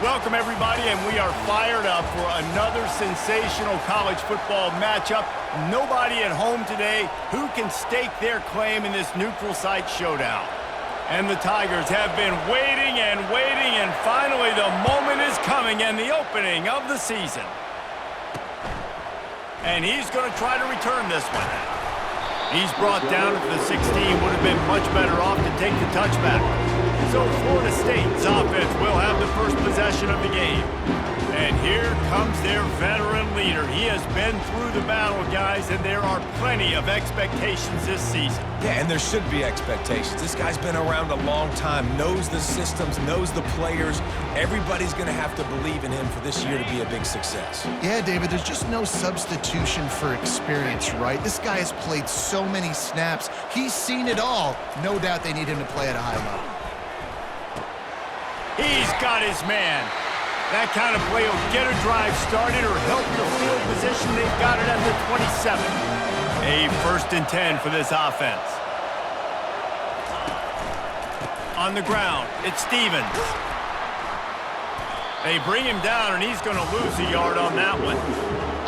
Welcome, everybody, and we are fired up for another sensational college football matchup. Nobody at home today who can stake their claim in this neutral site showdown. And the Tigers have been waiting, and finally the moment is coming and the opening of the season. And he's going to try to return this one. He's brought down at the 16, would have been much better off to take the touchback. So Florida State's offense will have the first possession of the game. And here comes their veteran leader. He has been through the battle, guys, and there are plenty of expectations this season. Yeah, and there should be expectations. This guy's been around a long time, knows the systems, knows the players. Everybody's going to have to believe in him for this year to be a big success. Yeah, David, there's just no substitution for experience, right? This guy has played so many snaps. He's seen it all. No doubt they need him to play at a high level. He's got his man. That kind of play will get a drive started or help your field position. They've got it at the 27. A 1st and 10 for this offense. On the ground, it's Stevens. They bring him down, and he's going to lose a yard on that one.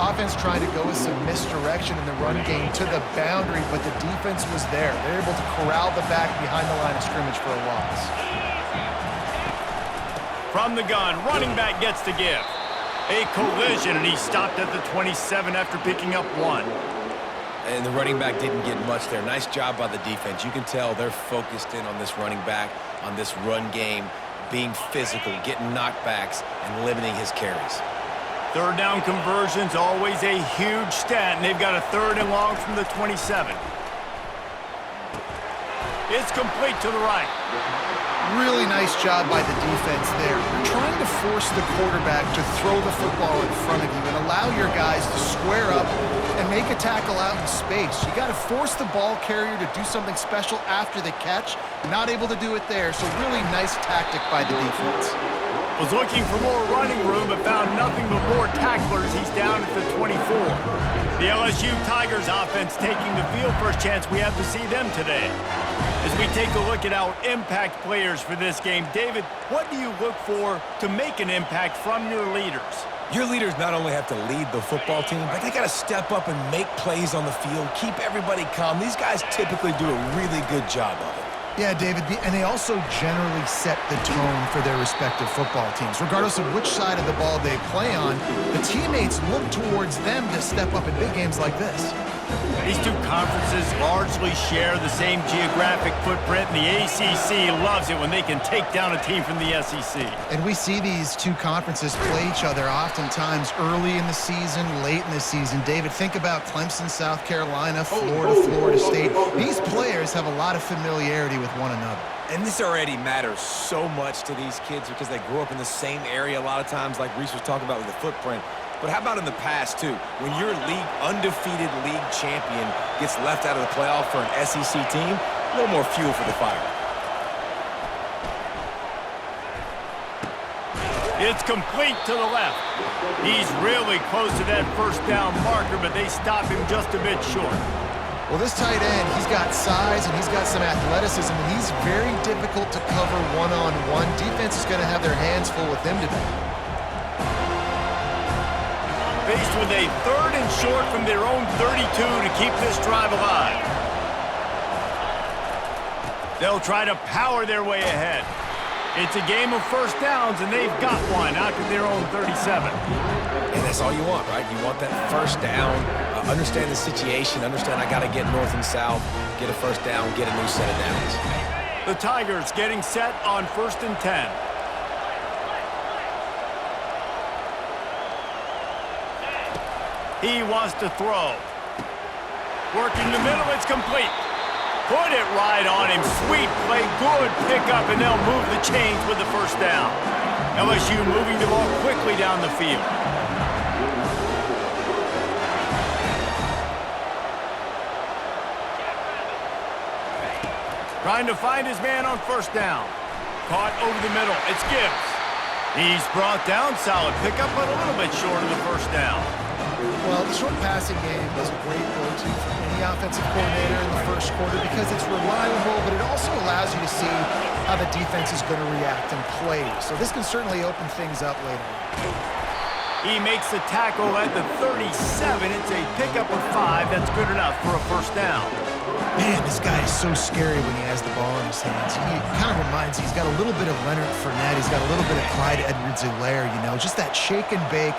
Offense trying to go with some misdirection in the run game to the boundary, but the defense was there. They're able to corral the back behind the line of scrimmage for a loss. From the gun, running back gets to give. A collision, and he stopped at the 27 after picking up 1. And the running back didn't get much there. Nice job by the defense. You can tell they're focused in on this running back, on this run game, being physical, getting knockbacks, and limiting his carries. 3rd down conversion's always a huge stat, and they've got a 3rd and long from the 27. It's complete to the right. Really nice job by the defense there. You're trying to force the quarterback to throw the football in front of you and allow your guys to square up and make a tackle out in space. You got to force the ball carrier to do something special after the catch. Not able to do it there, so really nice tactic by the defense. Was looking for more running room, but found nothing but more tacklers. He's down at the 24. The LSU Tigers offense taking the field. First chance we have to see them today. As we take a look at our impact players for this game, David, what do you look for to make an impact from your leaders? Your leaders not only have to lead the football team, but they got to step up and make plays on the field, keep everybody calm. These guys typically do a really good job of it. Yeah, David, and they also generally set the tone for their respective football teams. Regardless of which side of the ball they play on, the teammates look towards them to step up in big games like this. These two conferences largely share the same geographic footprint, and the ACC loves it when they can take down a team from the SEC. And we see these two conferences play each other oftentimes early in the season, late in the season. David, think about Clemson, South Carolina, Florida, Florida State. These players have a lot of familiarity with one another. And this already matters so much to these kids because they grew up in the same area a lot of times, like Reese was talking about with the footprint. But how about in the past, too? When your undefeated league champion gets left out of the playoff for an SEC team, a little more fuel for the fire. It's complete to the left. He's really close to that 1st down marker, but they stop him just a bit short. Well, this tight end, he's got size and he's got some athleticism, and he's very difficult to cover one-on-one. Defense is going to have their hands full with him today. Faced with a 3rd and short from their own 32 to keep this drive alive. They'll try to power their way ahead. It's a game of 1st downs, and they've got one out to their own 37. And that's all you want, right? You want that 1st down, understand the situation, understand I got to get north and south, get a 1st down, get a new set of downs. The Tigers getting set on 1st and 10. He wants to throw. Working the middle, it's complete. Put it right on him. Sweet play, good pickup, and they'll move the chains with the 1st down. LSU moving the ball quickly down the field. Trying to find his man on 1st down. Caught over the middle. It's Gibbs. He's brought down. Solid pickup, but a little bit short of the 1st down. Well, the short passing game is a great go-to for any offensive coordinator in the first quarter because it's reliable, but it also allows you to see how the defense is going to react and play. So this can certainly open things up later. He makes the tackle at the 37. It's a pickup of 5. That's good enough for a first down. Man, this guy is so scary when he has the ball in his hands. He kind of reminds me, he's got a little bit of Leonard Fournette. He's got a little bit of Clyde Edwards-Helaire, you know, just that shake and bake.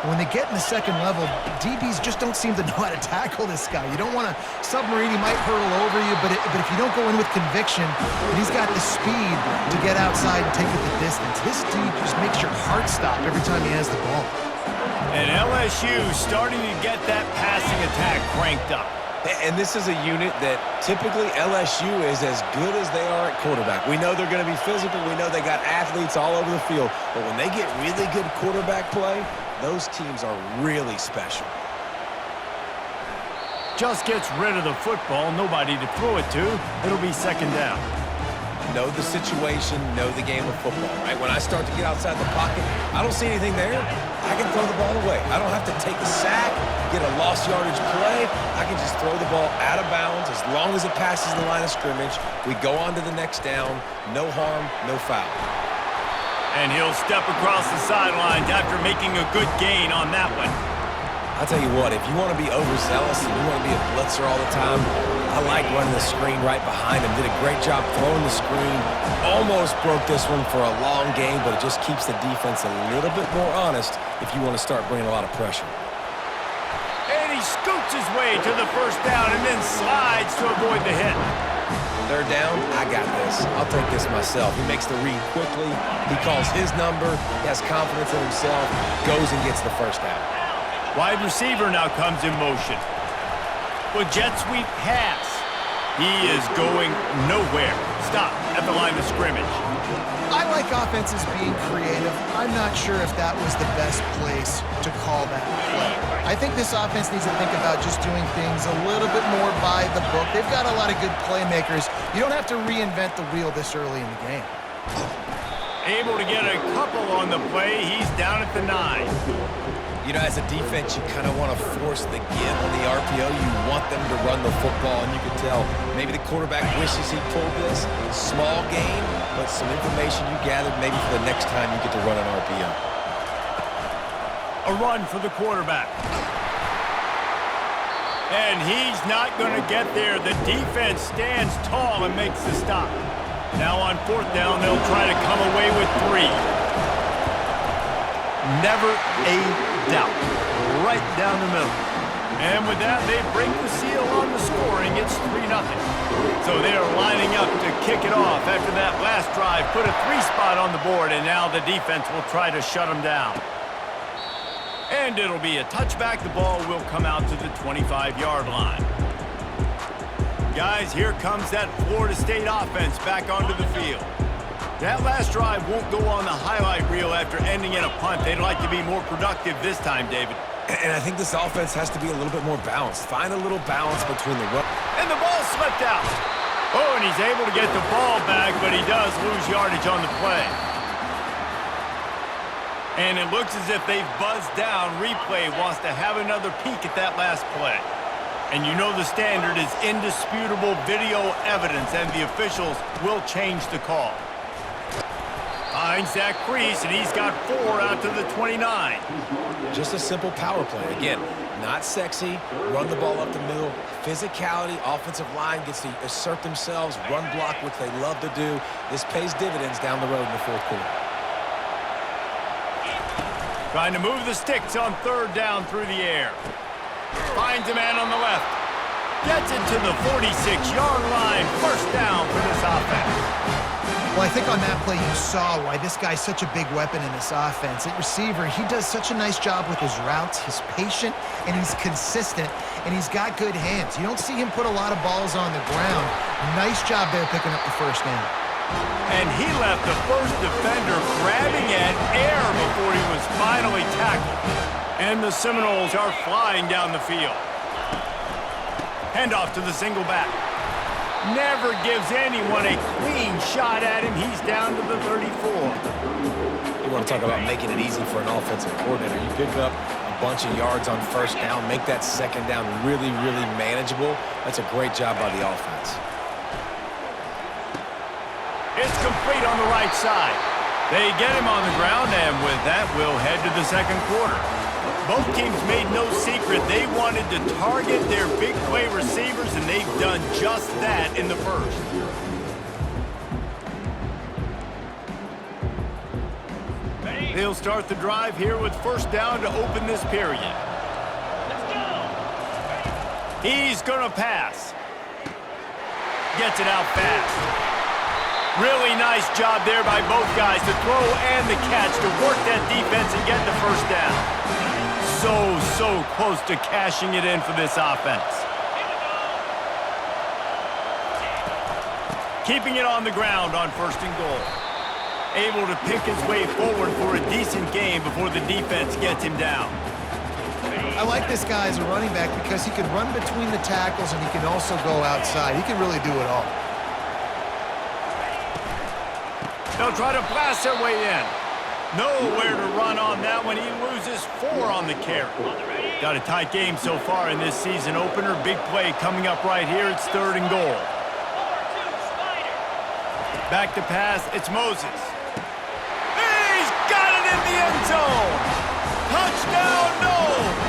And when they get in the second level, DBs just don't seem to know how to tackle this guy. You don't want to submarine. He might hurtle over you, but if you don't go in with conviction, and he's got the speed to get outside and take it the distance. This dude just makes your heart stop every time he has the ball. And LSU starting to get that passing attack cranked up. And this is a unit that typically LSU is as good as they are at quarterback. We know they're going to be physical. We know they got athletes all over the field. But when they get really good quarterback play, those teams are really special. Just gets rid of the football. Nobody to throw it to. It'll be second down. Know the situation, know the game of football, right? When I start to get outside the pocket, I don't see anything there. I can throw the ball away. I don't have to take a sack, get a lost yardage play. I can just throw the ball out of bounds as long as it passes the line of scrimmage. We go on to the next down. No harm, no foul. And he'll step across the sidelines after making a good gain on that one. I'll tell you what, if you want to be overzealous and you want to be a blitzer all the time, I like running the screen right behind him. Did a great job throwing the screen. Almost broke this one for a long game, but it just keeps the defense a little bit more honest if you want to start bringing a lot of pressure. And he scoots his way to the first down and then slides to avoid the hit. Third down, I got this. I'll take this myself. He makes the read quickly. He calls his number. He has confidence in himself. Goes and gets the first down. Wide receiver now comes in motion. With jet sweep pass. He is going nowhere. Stop at the line of scrimmage. I like offenses being creative. I'm not sure if that was the best place to call that play. I think this offense needs to think about just doing things a little bit more by the book. They've got a lot of good playmakers. You don't have to reinvent the wheel this early in the game. Able to get a couple on the play. He's down at the 9. You know, as a defense, you kind of want to force the give on the RPO. You want them to run the football, and you can tell maybe the quarterback wishes he pulled this. Small gain, but some information you gathered maybe for the next time you get to run an RPO. A run for the quarterback. And he's not going to get there. The defense stands tall and makes the stop. Now on fourth down, they'll try to come away with 3. Never a doubt. Right down the middle. And with that, they break the seal on the scoring. It's 3-0. So they are lining up to kick it off after that last drive. Put a 3 spot on the board, and now the defense will try to shut them down. And it'll be a touchback. The ball will come out to the 25-yard line. Guys, here comes that Florida State offense back onto the field. That last drive won't go on the highlight reel after ending in a punt. They'd like to be more productive this time, David. And I think this offense has to be a little bit more balanced. Find a little balance between the run. And the ball slipped out. Oh, and he's able to get the ball back, but he does lose yardage on the play. And it looks as if they've buzzed down. Replay wants to have another peek at that last play. And you know the standard is indisputable video evidence, and the officials will change the call. Finds Zach Priest, and he's got 4 out to the 29. Just a simple power play. Again, not sexy, run the ball up the middle. Physicality, offensive line gets to assert themselves, run block, which they love to do. This pays dividends down the road in the fourth quarter. Trying to move the sticks on third down through the air. Finds a man on the left. Gets it to the 46-yard line. First down for this offense. Well, I think on that play you saw why this guy's such a big weapon in this offense. At receiver, he does such a nice job with his routes. He's patient, and he's consistent, and he's got good hands. You don't see him put a lot of balls on the ground. Nice job there picking up the first down. And he left the first defender grabbing at air before he was finally tackled. And the Seminoles are flying down the field. Handoff to the single back. Never gives anyone a clean shot at him. He's down to the 34. You want to talk about making it easy for an offensive coordinator. You pick up a bunch of yards on first down, make that second down really, really manageable. That's a great job by the offense. It's complete on the right side. They get him on the ground, and with that, we'll head to the second quarter. Both teams made no secret they wanted to target their big play receivers, and they've done just that in the first. They'll start the drive here with first down to open this period. Let's go. He's going to pass. Gets it out fast. Really nice job there by both guys to throw and the catch to work that defense and get the first down. So close to cashing it in for this offense. Keeping it on the ground on first and goal. Able to pick his way forward for a decent game before the defense gets him down. I like this guy as a running back because he can run between the tackles and he can also go outside. He can really do it all. They'll try to blast their way in. Nowhere to run on that one. He loses 4 on the carry. Got a tight game so far in this season opener. Big play coming up right here. It's third and goal. Back to pass. It's Moses. He's got it in the end zone. Touchdown, Knowles.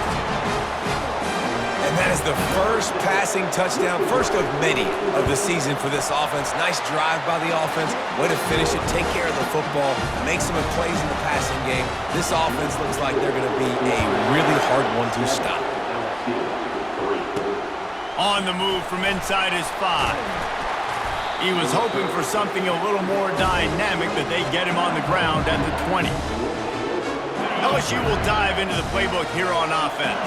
And that is the first passing touchdown, first of many of the season for this offense. Nice drive by the offense. Way to finish it, take care of the football, make some plays in the passing game. This offense looks like they're going to be a really hard one to stop. On the move from inside his 5. He was hoping for something a little more dynamic, but they get him on the ground at the 20. LSU will dive into the playbook here on offense.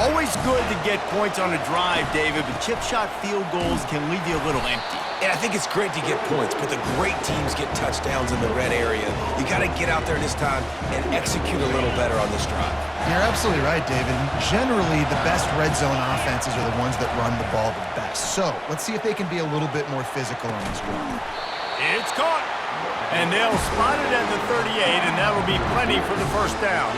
Always good to get points on a drive, David, but chip shot field goals can leave you a little empty. And I think it's great to get points, but the great teams get touchdowns in the red area. You got to get out there this time and execute a little better on this drive. You're absolutely right, David. Generally, the best red zone offenses are the ones that run the ball the best. So let's see if they can be a little bit more physical on this drive. It's caught. And they'll spot it at the 38, and that'll be plenty for the first down.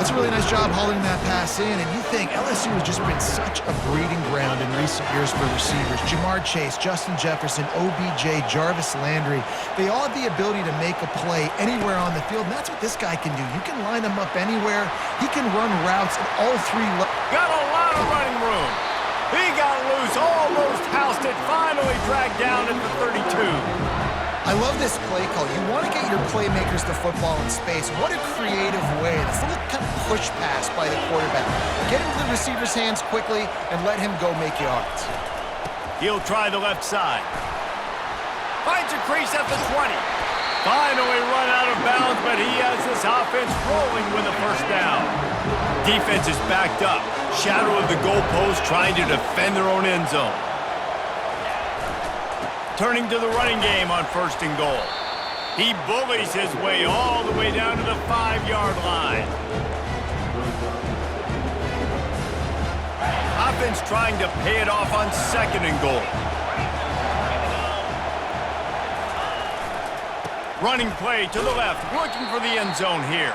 That's a really nice job hauling that pass in, and you think LSU has just been such a breeding ground in recent years for receivers. Jamar Chase, Justin Jefferson, OBJ, Jarvis Landry, they all have the ability to make a play anywhere on the field, and that's what this guy can do. You can line him up anywhere. He can run routes at all 3 levels. Got a lot of running room. He got loose, almost housed it, finally dragged down at the 32. I love this play call. You want to get your playmakers the football in space. What a creative way. This little kind of push pass by the quarterback. Get into the receiver's hands quickly and let him go make yards. He'll try the left side. Finds a crease at the 20. Finally run out of bounds, but he has this offense rolling with a first down. Defense is backed up. Shadow of the goalpost trying to defend their own end zone. Turning to the running game on first and goal. He bullies his way all the way down to the 5-yard line. Offense trying to pay it off on second and goal. Running play to the left, looking for the end zone here.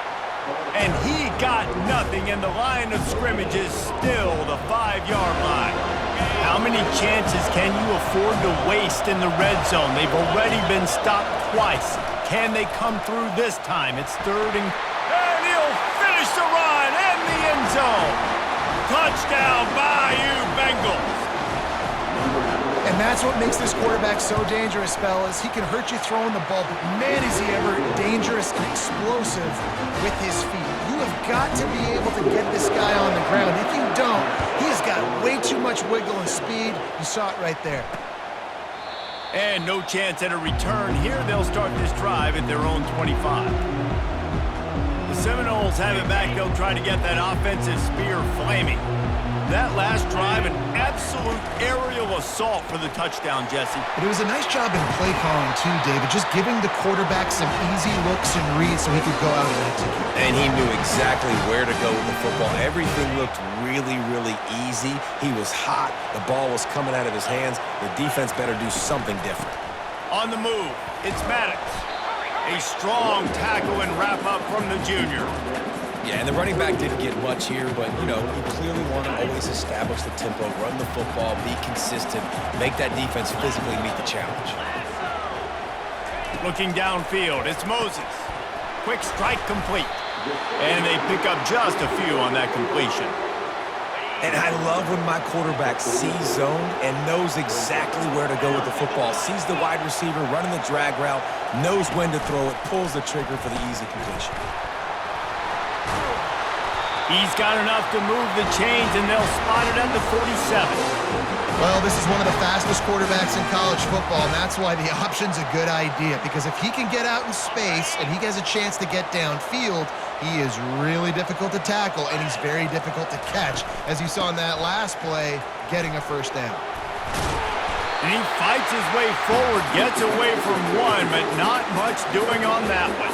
And he got nothing, and the line of scrimmage is still the 5-yard line. How many chances can you afford to waste in the red zone? They've already been stopped twice. Can they come through this time? It's third and he'll finish the run in the end zone. Touchdown, Bayou Bengals. And that's what makes this quarterback so dangerous, fellas. He can hurt you throwing the ball, but man, is he ever dangerous and explosive with his feet. You have got to be able to get this guy on the ground. If you don't, he's got way too much wiggle and speed. You saw it right there. And no chance at a return here. They'll start this drive at their own 25. The Seminoles have it back. They'll try to get that offensive spear flaming. That last drive, an absolute aerial assault for the touchdown, Jesse. But it was a nice job in play calling, too, David, just giving the quarterback some easy looks and reads so he could go out and execute. And he knew exactly where to go with the football. Everything looked really, really easy. He was hot. The ball was coming out of his hands. The defense better do something different. On the move, it's Maddox. A strong tackle and wrap-up from the junior. Yeah, and the running back didn't get much here, but, you know, you clearly want to always establish the tempo, run the football, be consistent, make that defense physically meet the challenge. Looking downfield, it's Moses. Quick strike complete. And they pick up just a few on that completion. And I love when my quarterback sees zone and knows exactly where to go with the football. Sees the wide receiver running the drag route, knows when to throw it, pulls the trigger for the easy completion. He's got enough to move the chains, and they'll spot it at the 47. Well, this is one of the fastest quarterbacks in college football, and that's why the option's a good idea, because if he can get out in space and he has a chance to get downfield, he is really difficult to tackle, and he's very difficult to catch, as you saw in that last play, getting a first down. And he fights his way forward, gets away from one, but not much doing on that one.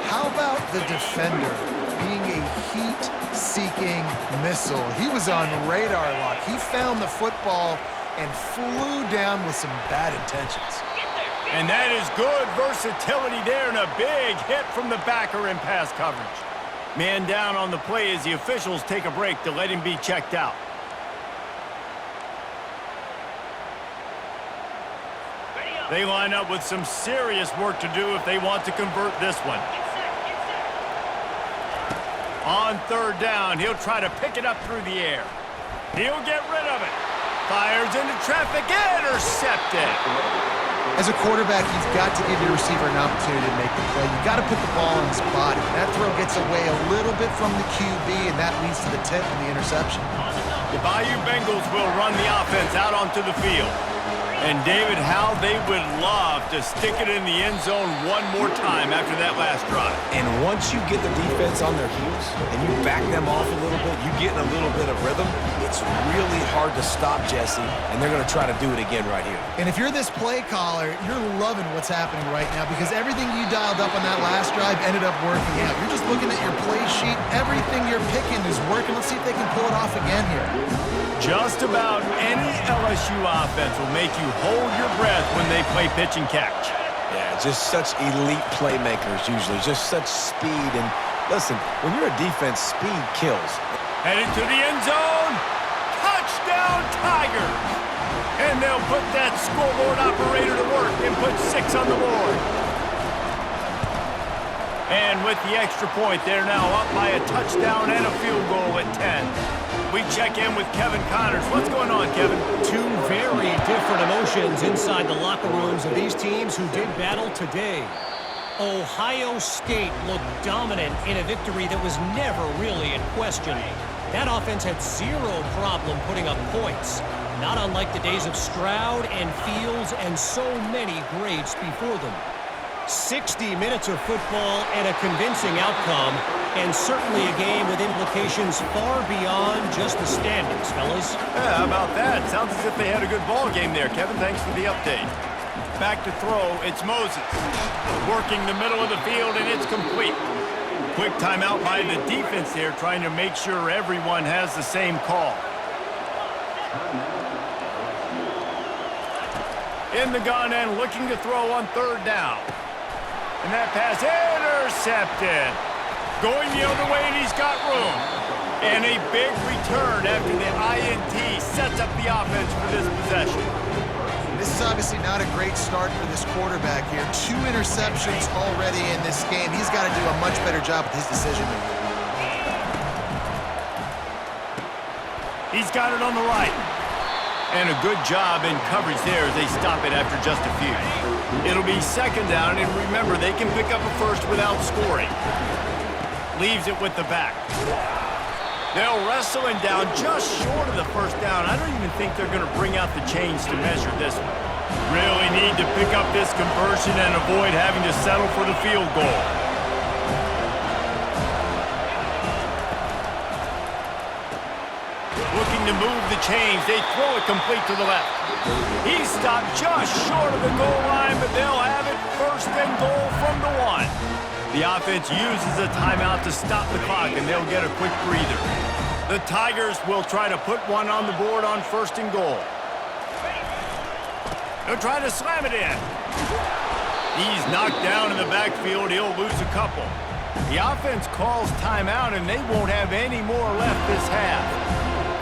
How about the defender being a heat-seeking missile? He was on radar lock. He found the football and flew down with some bad intentions. And that is good versatility there, and a big hit from the backer in pass coverage. Man down on the play as the officials take a break to let him be checked out. They line up with some serious work to do if they want to convert this one. On third down, he'll try to pick it up through the air. He'll get rid of it. Fires into traffic, intercepted. As a quarterback, you've got to give your receiver an opportunity to make the play. You've got to put the ball in his body. That throw gets away a little bit from the QB, and that leads to the tip and the interception. The Bayou Bengals will run the offense out onto the field. And David, how they would love to stick it in the end zone one more time after that last drive. And once you get the defense on their heels and you back them off a little bit, you get in a little bit of rhythm, it's really hard to stop Jesse, and they're going to try to do it again right here. And if you're this play caller, you're loving what's happening right now because everything you dialed up on that last drive ended up working out. You're just looking at your play sheet. Everything you're picking is working. Let's see if they can pull it off again here. Just about any LSU offense will make you hold your breath when they play pitch and catch. Yeah, just such elite playmakers usually, just such speed. And listen, when you're a defense, speed kills. Headed to the end zone. Touchdown, Tigers! And they'll put that scoreboard operator to work and put 6 on the board. And with the extra point, they're now up by a touchdown and a field goal at 10. We check in with Kevin Connors. What's going on, Kevin? Two very different emotions inside the locker rooms of these teams who did battle today. Ohio State looked dominant in a victory that was never really in question. That offense had zero problem putting up points, not unlike the days of Stroud and Fields and so many greats before them. 60 minutes of football and a convincing outcome, and certainly a game with implications far beyond just the standings, fellas. Yeah, how about that? Sounds as if they had a good ball game there, Kevin. Thanks for the update. Back to throw, it's Moses. Working the middle of the field, and it's complete. Quick timeout by the defense there, trying to make sure everyone has the same call. In the gun and looking to throw on third down. And that pass intercepted. Going the other way, and he's got room. And a big return after the INT sets up the offense for this possession. This is obviously not a great start for this quarterback here. 2 interceptions already in this game. He's got to do a much better job with his decision-making. He's got it on the right. And a good job in coverage there as they stop it after just a few. It'll be second down, and remember, they can pick up a first without scoring. Leaves it with the back. They'll wrestle him down just short of the first down. I don't even think they're going to bring out the chains to measure this one. Really need to pick up this conversion and avoid having to settle for the field goal. Looking to move the chains. They throw it complete to the left. He's stopped just short of the goal line, but they'll have it first and goal from the 1. The offense uses a timeout to stop the clock, and they'll get a quick breather. The Tigers will try to put one on the board on first and goal. They'll try to slam it in. He's knocked down in the backfield. He'll lose a couple. The offense calls timeout, and they won't have any more left this half.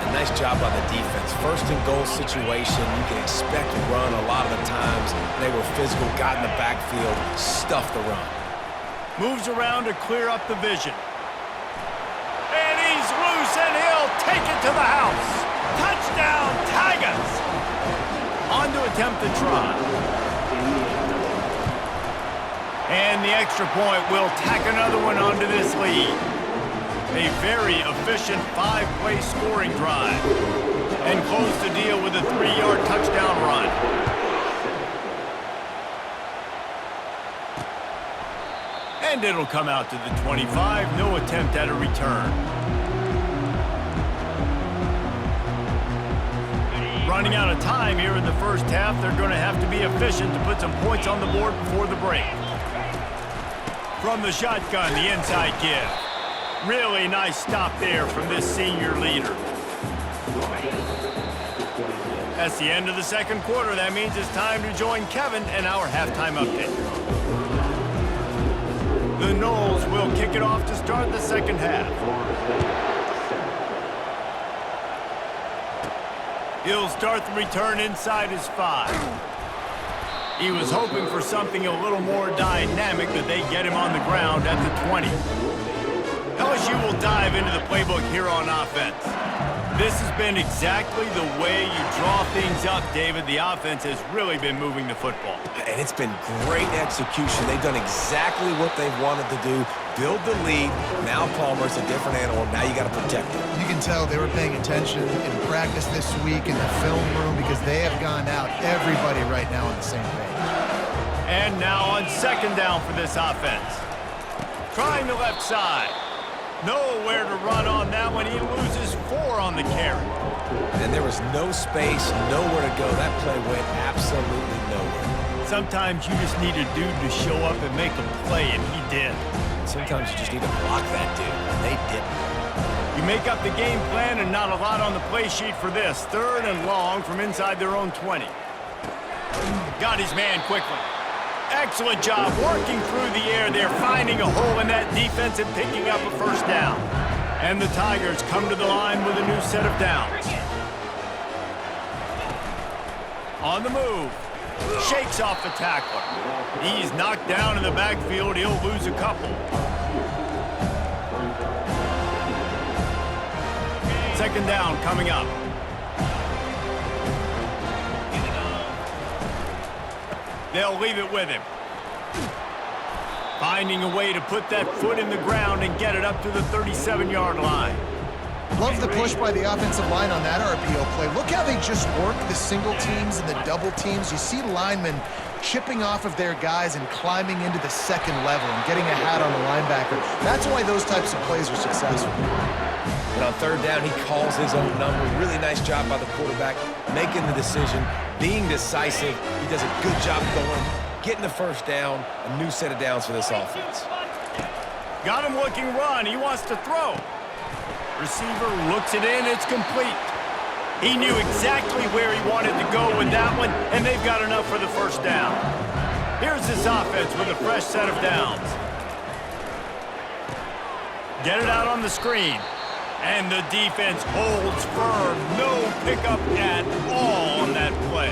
A nice job by the defense. First and goal situation, you can expect to run a lot of the times. They were physical, got in the backfield, stuffed the run. Moves around to clear up the vision. And he's loose, and he'll take it to the house. Touchdown, Tigers! On to attempt the try. And the extra point will tack another one onto this lead. A very efficient 5-play scoring drive. And close the deal with a 3-yard touchdown run. And it'll come out to the 25. No attempt at a return. Running out of time here in the first half. They're going to have to be efficient to put some points on the board before the break. From the shotgun, the inside give. Really nice stop there from this senior leader. That's the end of the second quarter. That means it's time to join Kevin and our halftime update. The Noles will kick it off to start the second half. He'll start the return inside his 5. He was hoping for something a little more dynamic, that they get him on the ground at the 20. LSU will dive into the playbook here on offense. This has been exactly the way you draw things up, David. The offense has really been moving the football. And it's been great execution. They've done exactly what they've wanted to do. Build the lead. Now Palmer's a different animal. Now you got to protect him. You can tell they were paying attention in practice this week in the film room because they have gone out, everybody right now on the same page. And now on second down for this offense. Trying the left side. Nowhere to run on that one. He loses 4 on the carry. And there was no space, nowhere to go. That play went absolutely nowhere. Sometimes you just need a dude to show up and make a play, and he did. Sometimes you just need to block that dude, and they didn't. You make up the game plan and not a lot on the play sheet for this. Third and long from inside their own 20. Got his man quickly. Excellent job working through the air there, finding a hole in that defense and picking up a first down. And the Tigers come to the line with a new set of downs. On the move. Shakes off the tackler. He's knocked down in the backfield. He'll lose a couple. Second down coming up. They'll leave it with him. Finding a way to put that foot in the ground and get it up to the 37-yard line. Love the push by the offensive line on that RPO play. Look how they just work the single teams and the double teams. You see linemen chipping off of their guys and climbing into the second level and getting a hat on the linebacker. That's why those types of plays are successful. And on third down, he calls his own number. Really nice job by the quarterback, making the decision, being decisive. He does a good job going, getting the first down, a new set of downs for this offense. Got him looking run. He wants to throw. Receiver looks it in. It's complete. He knew exactly where he wanted to go with that one, and they've got enough for the first down. Here's this offense with a fresh set of downs. Get it out on the screen. And the defense holds firm. No pickup at all on that play.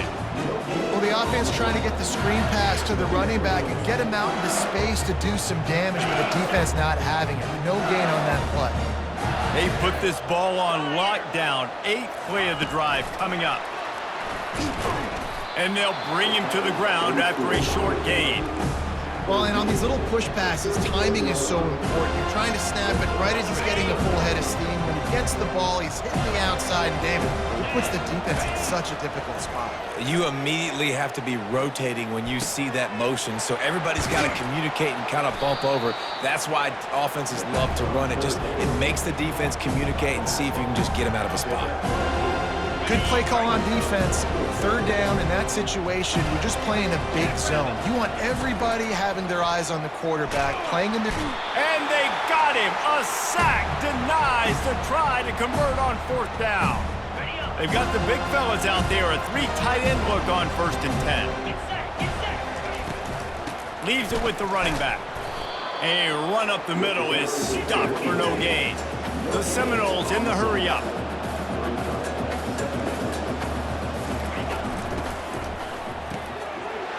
Well, the offense trying to get the screen pass to the running back and get him out into space to do some damage, but the defense not having it. No gain on that play. They put this ball on lockdown. 8th play of the drive coming up. And they'll bring him to the ground after a short gain. Well, and on these little push passes, timing is so important. You're trying to snap it right as he's getting a full head of steam. When he gets the ball, he's hitting the outside, and David, he puts the defense in such a difficult spot. You immediately have to be rotating when you see that motion, so everybody's got to communicate and kind of bump over. That's why offenses love to run it. It makes the defense communicate and see if you can just get him out of a spot. Good play call on defense. Third down in that situation, you're just playing a big zone. You want everybody having their eyes on the quarterback, playing in the... And they got him. A sack denies the try to convert on 4th down. They've got the big fellas out there. A 3 tight end look on 1st and 10. Leaves it with the running back. A run up the middle is stopped for no gain. The Seminoles in the hurry up.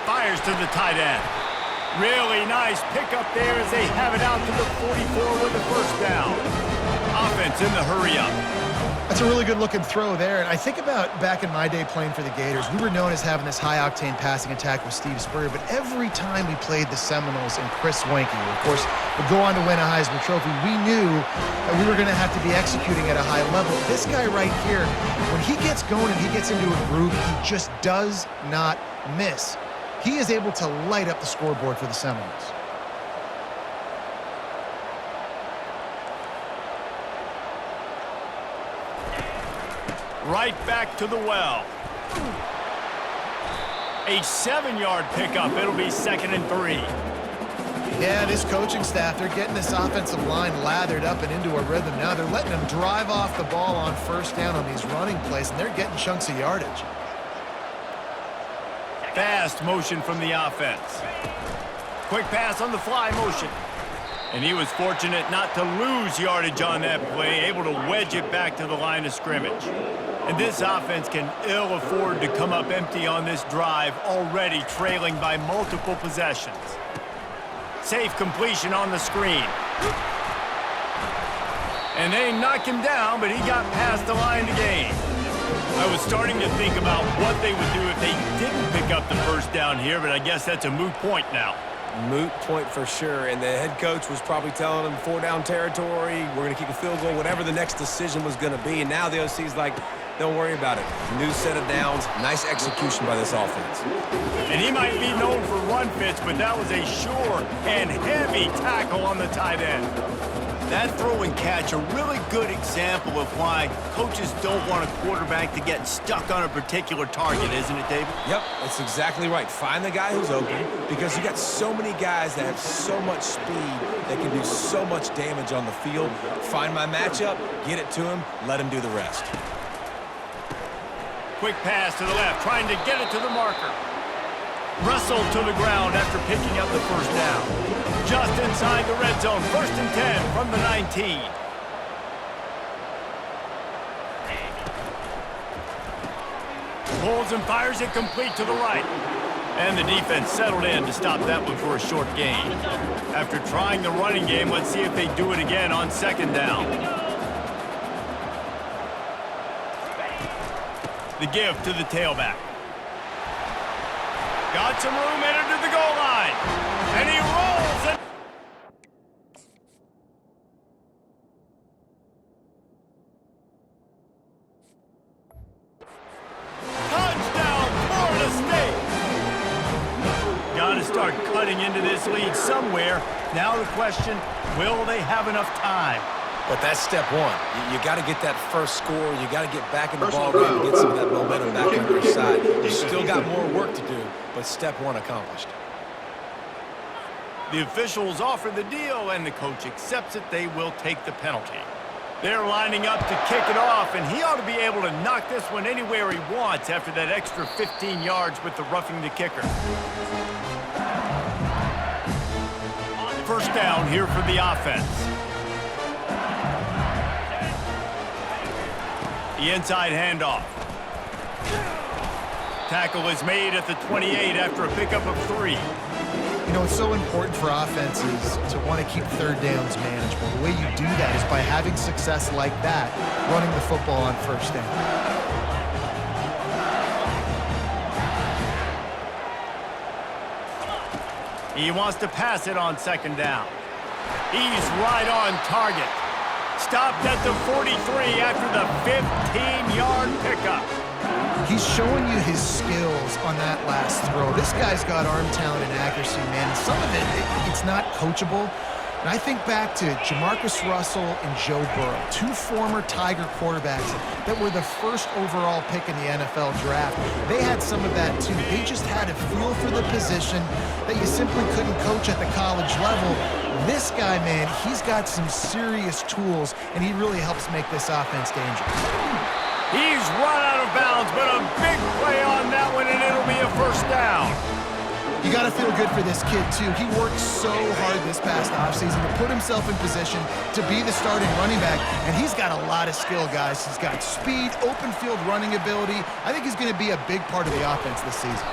Fires to the tight end. Really nice pickup there as they have it out to the 44 with the first down. Offense in the hurry up. That's a really good-looking throw there. And I think about back in my day playing for the Gators, we were known as having this high-octane passing attack with Steve Spurrier, but every time we played the Seminoles and Chris Weinke, who, of course, would go on to win a Heisman Trophy, we knew that we were going to have to be executing at a high level. This guy right here, when he gets going and he gets into a groove, he just does not miss. He is able to light up the scoreboard for the Seminoles. Right back to the well. A 7-yard pickup. It'll be 2nd and 3. Yeah, this coaching staff, they're getting this offensive line lathered up and into a rhythm now. They're letting them drive off the ball on first down on these running plays, and they're getting chunks of yardage. Fast motion from the offense. Quick pass on the fly motion. And he was fortunate not to lose yardage on that play, able to wedge it back to the line of scrimmage. And this offense can ill afford to come up empty on this drive, already trailing by multiple possessions. Safe completion on the screen. And they knocked him down, but he got past the line to gain. I was starting to think about what they would do if they didn't pick up the first down here, but I guess that's a moot point now. Moot point for sure, and the head coach was probably telling them 4-down territory, we're going to kick a field goal, whatever the next decision was going to be, and now the OC's like, don't worry about it. New set of downs, nice execution by this offense. And he might be known for run fits, but that was a sure and heavy tackle on the tight end. That throw and catch, a really good example of why coaches don't want a quarterback to get stuck on a particular target, isn't it, David? Yep, that's exactly right. Find the guy who's open, because you got so many guys that have so much speed that can do so much damage on the field. Find my matchup, get it to him, let him do the rest. Quick pass to the left, trying to get it to the marker. Russell to the ground after picking up the first down. Just inside the red zone, 1st and 10 from the 19. Pulls and fires it complete to the right. And the defense settled in to stop that one for a short gain. After trying the running game, let's see if they do it again on 2nd down. The give to the tailback. Got some room, headed to the goal line. And he rolls it. Touchdown, Florida State. Got to start cutting into this lead somewhere. Now the question, will they have enough time? But that's step one. You got to get that first score. You got to get back in the ball game and get some of that momentum back on your side. You still got more work to do, but step one accomplished. The officials offer the deal, and the coach accepts it. They will take the penalty. They're lining up to kick it off, and he ought to be able to knock this one anywhere he wants after that extra 15 yards with the roughing the kicker. First down here for the offense. The inside handoff. Tackle is made at the 28 after a pickup of 3. You know, it's so important for offenses to want to keep third downs manageable. The way you do that is by having success like that, running the football on first down. He wants to pass it on 2nd down. He's right on target. Stopped at the 43 after the 15-yard pickup. He's showing you his skills on that last throw. This guy's got arm talent and accuracy, man. And some of it's not coachable. And I think back to Jamarcus Russell and Joe Burrow, 2 former Tiger quarterbacks that were the first overall pick in the NFL draft. They had some of that too. They just had a feel for the position that you simply couldn't coach at the college level. This guy, man, he's got some serious tools, and he really helps make this offense dangerous. He's run out of bounds, but a big play on that one, and it'll be a first down. You got to feel good for this kid, too. He worked so hard this past offseason to put himself in position to be the starting running back, and he's got a lot of skill, guys. He's got speed, open field running ability. I think he's going to be a big part of the offense this season.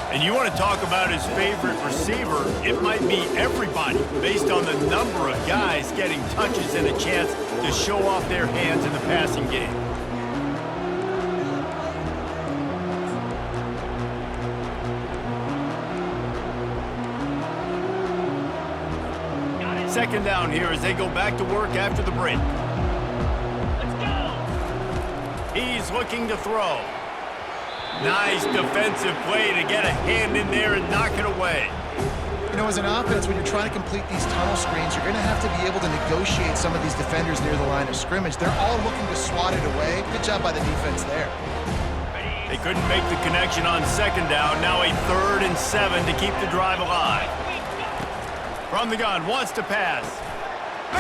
And you want to talk about his favorite receiver, it might be everybody based on the number of guys getting touches and a chance to show off their hands in the passing game. Second down here as they go back to work after the break. He's looking to throw. Nice defensive play to get a hand in there and knock it away. You know, as an offense, when you're trying to complete these tunnel screens, you're going to have to be able to negotiate some of these defenders near the line of scrimmage. They're all looking to swat it away. Good job by the defense there. They couldn't make the connection on second down. Now a 3rd and 7 to keep the drive alive. From the gun, wants to pass.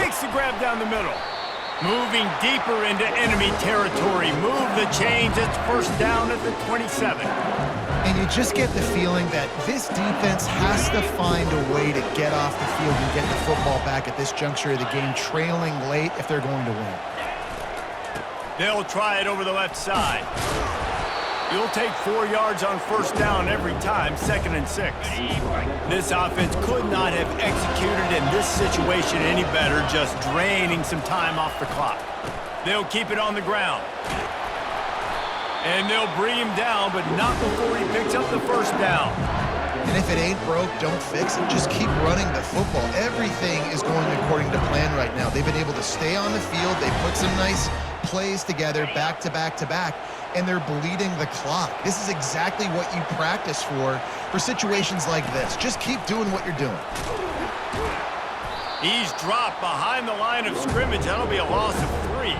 Makes the grab down the middle. Moving deeper into enemy territory. Move the chains. It's first down at the 27. And you just get the feeling that this defense has to find a way to get off the field and get the football back at this juncture of the game, trailing late if they're going to win. They'll try it over the left side. You'll take 4 yards on first down every time, 2nd and 6. This offense could not have executed in this situation any better, just draining some time off the clock. They'll keep it on the ground. And they'll bring him down, but not before he picks up the first down. And if it ain't broke, don't fix it. Just keep running the football. Everything is going according to plan right now. They've been able to stay on the field. They put some nice plays together back to back to back, and they're bleeding the clock. This is exactly what you practice for situations like this. Just keep doing what you're doing. He's dropped behind the line of scrimmage. That'll be a loss of 3.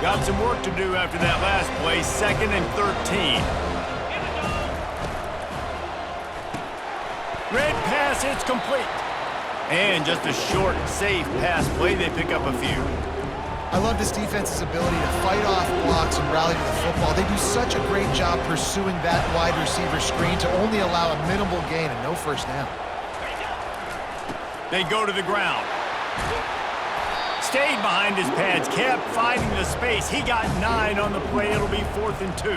Got some work to do after that last play, 2nd and 13. Red pass, it's complete. And just a short, safe pass play, they pick up a few. I love this defense's ability to fight off blocks and rally to the football. They do such a great job pursuing that wide receiver screen to only allow a minimal gain and no first down. They go to the ground. Stayed behind his pads, kept finding the space. He got 9 on the play. It'll be 4th and 2.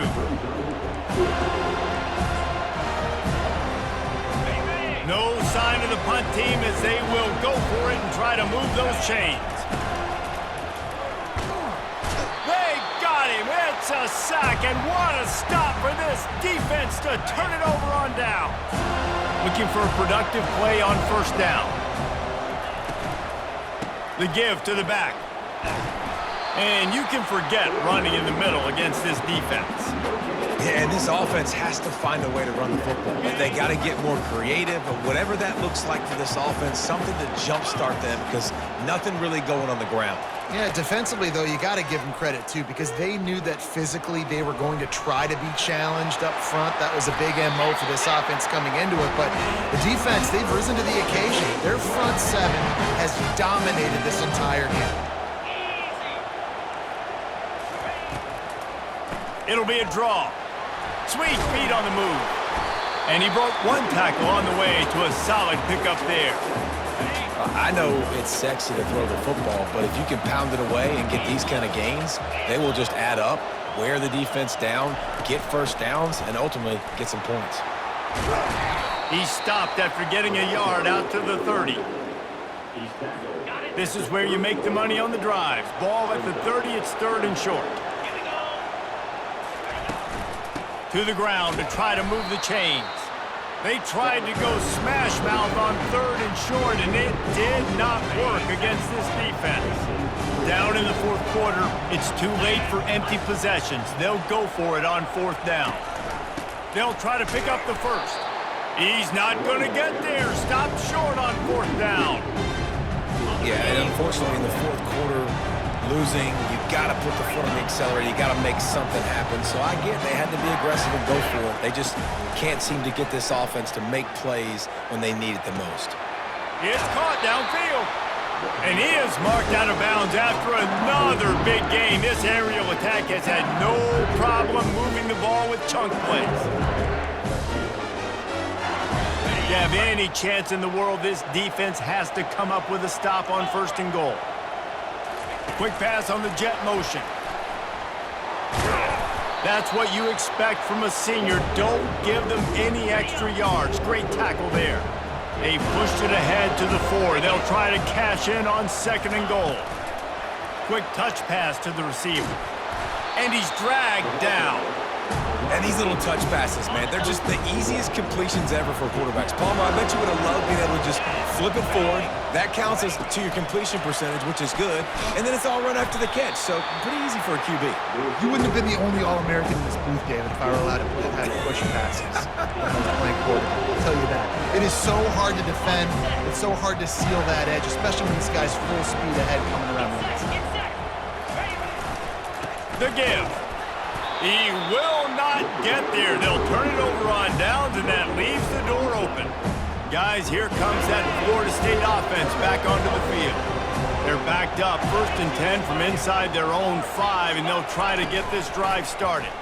No sign of the punt team as they will go for it and try to move those chains. They got him. It's a sack, and what a stop for this defense to turn it over on down. Looking for a productive play on first down. The give to the back. And you can forget running in the middle against this defense. Yeah, and this offense has to find a way to run the football. They got to get more creative, but whatever that looks like for this offense, something to jumpstart them because nothing really going on the ground. Yeah, defensively, though, you got to give them credit, too, because they knew that physically they were going to try to be challenged up front. That was a big MO for this offense coming into it. But the defense, they've risen to the occasion. Their front 7 has dominated this entire game. It'll be a draw. Sweet feet on the move. And he broke 1 tackle on the way to a solid pickup there. I know it's sexy to throw the football, but if you can pound it away and get these kind of gains, they will just add up, wear the defense down, get first downs, and ultimately get some points. He stopped after getting a yard out to the 30. This is where you make the money on the drives. Ball at the 30, it's 3rd and short. To the ground to try to move the chains. They tried to go smash mouth on 3rd and short, and it did not work against this defense. Down in the 4th quarter, it's too late for empty possessions. They'll go for it on 4th down. They'll try to pick up the first. He's not going to get there. Stopped short on 4th down. Yeah, and unfortunately in the 4th quarter, losing, you got to put the foot on the accelerator. You got to make something happen. So I get they had to be aggressive and go for it. They just can't seem to get this offense to make plays when they need it the most. It's caught downfield. And he is marked out of bounds after another big gain. This aerial attack has had no problem moving the ball with chunk plays. If you have any chance in the world, this defense has to come up with a stop on 1st and goal. Quick pass on the jet motion. That's what you expect from a senior. Don't give them any extra yards. Great tackle there. They pushed it ahead to the 4. They'll try to cash in on 2nd and goal. Quick touch pass to the receiver. And he's dragged down. And these little touch passes, man, they're just the easiest completions ever for quarterbacks. Palmer, I bet you would have loved being able to just flip it forward. That counts as to your completion percentage, which is good. And then it's all run after the catch, so pretty easy for a QB. You wouldn't have been the only All-American in this booth, David, if I were allowed to have push passes when I was playing quarterback. I'll tell you that. It is so hard to defend. It's so hard to seal that edge, especially when this guy's full speed ahead coming around the inside. The give. He will not get there. They'll turn it over on downs, and that leaves the door open. Guys, here comes that Florida State offense back onto the field. They're backed up, 1st and 10 from inside their own 5, and they'll try to get this drive started.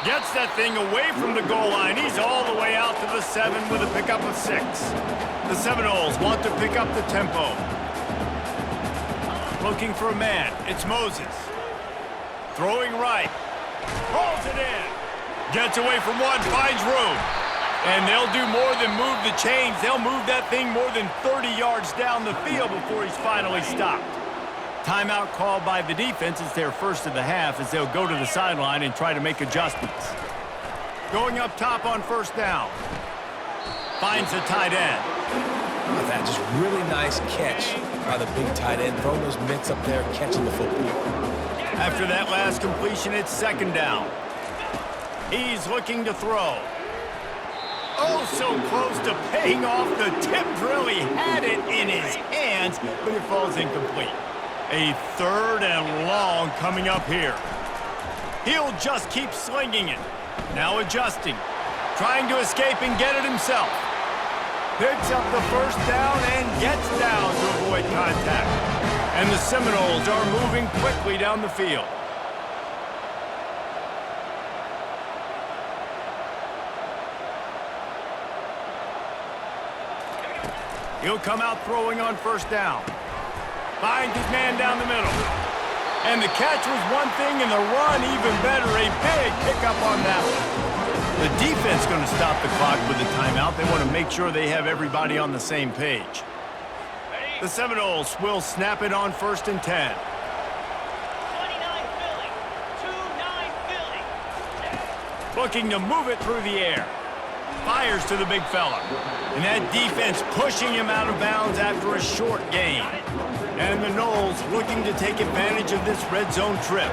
Gets that thing away from the goal line. He's all the way out to the 7 with a pickup of 6. The Seminoles want to pick up the tempo. Looking for a man. It's Moses. Throwing right. Hauls it in. Gets away from one, finds room. And they'll do more than move the chains. They'll move that thing more than 30 yards down the field before he's finally stopped. Timeout called by the defense. It's their first of the half as they'll go to the sideline and try to make adjustments. Going up top on 1st down. Finds the tight end. Look at that, just really nice catch by the big tight end. Throwing those mitts up there, catching the football. After that last completion, it's 2nd down. He's looking to throw. Oh, so close to paying off the tip drill. He had it in his hands, but it falls incomplete. A 3rd and long coming up here. He'll just keep slinging it. Now adjusting. Trying to escape and get it himself. Picks up the 1st down and gets down to avoid contact. And the Seminoles are moving quickly down the field. He'll come out throwing on 1st down. Finds his man down the middle. And the catch was one thing and the run even better. A big pickup on that one. The defense going to stop the clock with the timeout. They want to make sure they have everybody on the same page. The Seminoles will snap it on 1st and 10. 29 Philly. 2-9 Philly. Looking to move it through the air. Fires to the big fella. And that defense pushing him out of bounds after a short gain. And the Noles looking to take advantage of this red zone trip.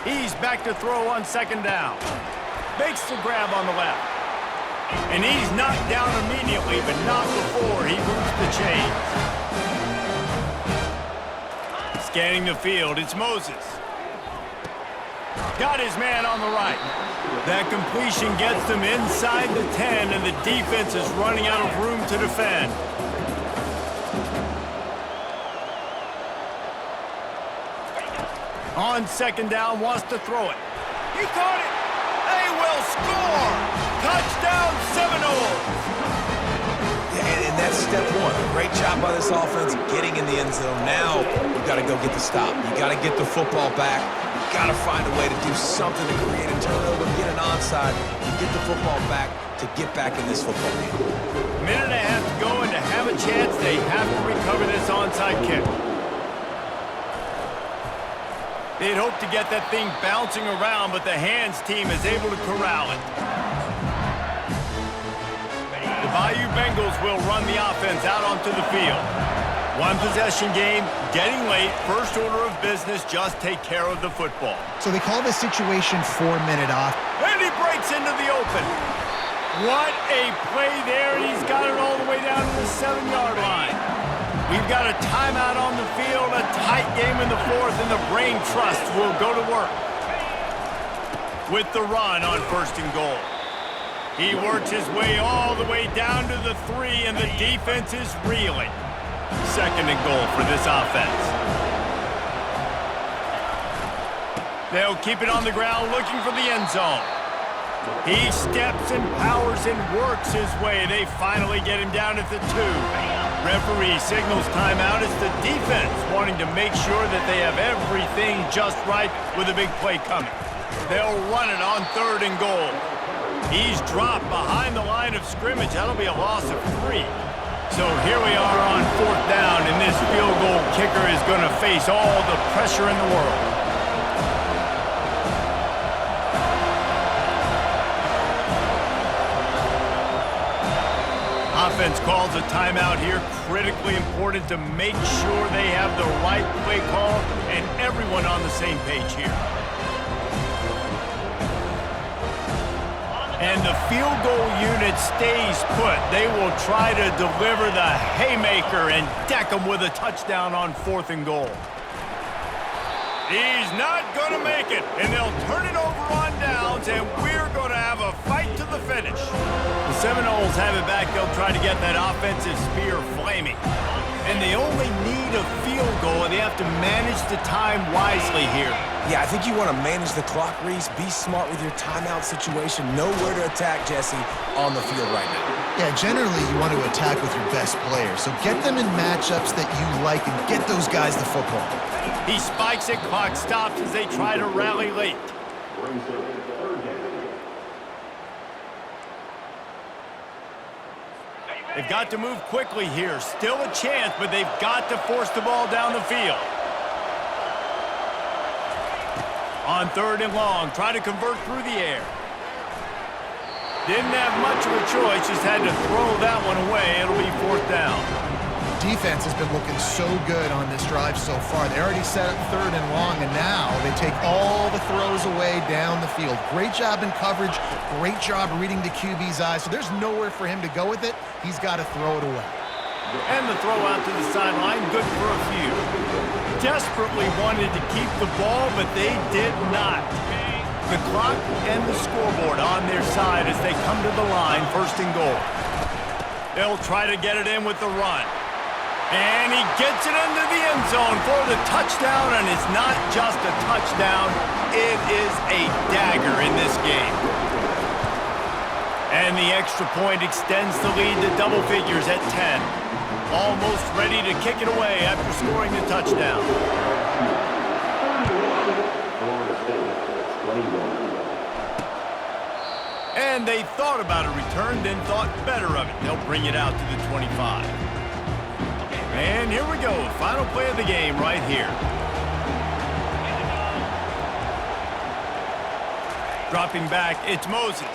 He's back to throw on 2nd down. Makes the grab on the left. And he's knocked down immediately, but not before he moves the chains. Scanning the field, it's Moses. Got his man on the right. That completion gets them inside the 10, and the defense is running out of room to defend. On 2nd down, wants to throw it. He caught it. They will score. Touchdown, Seminoles. Yeah, and that's step 1. Great job by this offense getting in the end zone. Now you got to go get the stop. You got to get the football back. You got to find a way to do something to create a turnover, get an onside, and get the football back to get back in this football game. Minute and a half to go, and to have a chance, they have to recover this onside kick. They'd hoped to get that thing bouncing around, but the hands team is able to corral it. The Bayou Bengals will run the offense out onto the field. One possession game, getting late, first order of business, just take care of the football. So they call this situation 4-minute off. And he breaks into the open. What a play there, and he's got it all the way down to the 7-yard line. We've got a timeout on the field, a tight game in the fourth, and the Brain Trust will go to work with the run on 1st and goal. He works his way all the way down to the 3, and the defense is reeling. 2nd and goal for this offense. They'll keep it on the ground looking for the end zone. He steps and powers and works his way. They finally get him down at the 2. Referee signals timeout. It's the defense wanting to make sure that they have everything just right with a big play coming. They'll run it on 3rd and goal. He's dropped behind the line of scrimmage. That'll be a loss of 3. So here we are on 4th down, and this field goal kicker is going to face all the pressure in the world. Offense calls a timeout here. Critically important to make sure they have the right play call and everyone on the same page here. And the field goal unit stays put. They will try to deliver the haymaker and deck them with a touchdown on 4th and goal. He's not going to make it, and they'll turn it over on downs, and we're going to have a fight to the finish. The Seminoles have it back. They'll try to get that offensive spear flaming. And they only need a field goal, and they have to manage the time wisely here. Yeah, I think you want to manage the clock, Reese. Be smart with your timeout situation. Know where to attack, Jesse, on the field right now. Yeah, generally you want to attack with your best players. So get them in matchups that you like and get those guys the football. He spikes it, clock stops as they try to rally late. They've got to move quickly here. Still a chance, but they've got to force the ball down the field. On 3rd and long, try to convert through the air. Didn't have much of a choice, just had to throw that one away. It'll be 4th down. Defense has been looking so good on this drive so far. They already set up 3rd and long, and now they take all the throws away down the field. Great job in coverage, great job reading the QB's eyes, so there's nowhere for him to go with it. He's got to throw it away. And the throw out to the sideline, good for a few. Desperately wanted to keep the ball, but they did not. The clock and the scoreboard on their side as they come to the line, 1st and goal. They'll try to get it in with the run. And he gets it into the end zone for the touchdown, and it's not just a touchdown, it is a dagger in this game. And the extra point extends the lead to double figures at 10. Almost ready to kick it away after scoring the touchdown. And they thought about a return, then thought better of it. They'll bring it out to the 25. And here we go, final play of the game right here. Dropping back, it's Moses.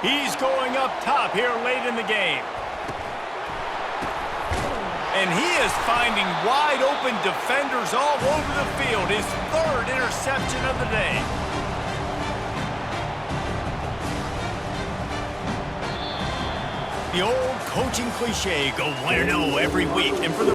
He's going up top here late in the game. And he is finding wide open defenders all over the field. His 3rd interception of the day. The old coaching cliche, go 1-0 every week. And for the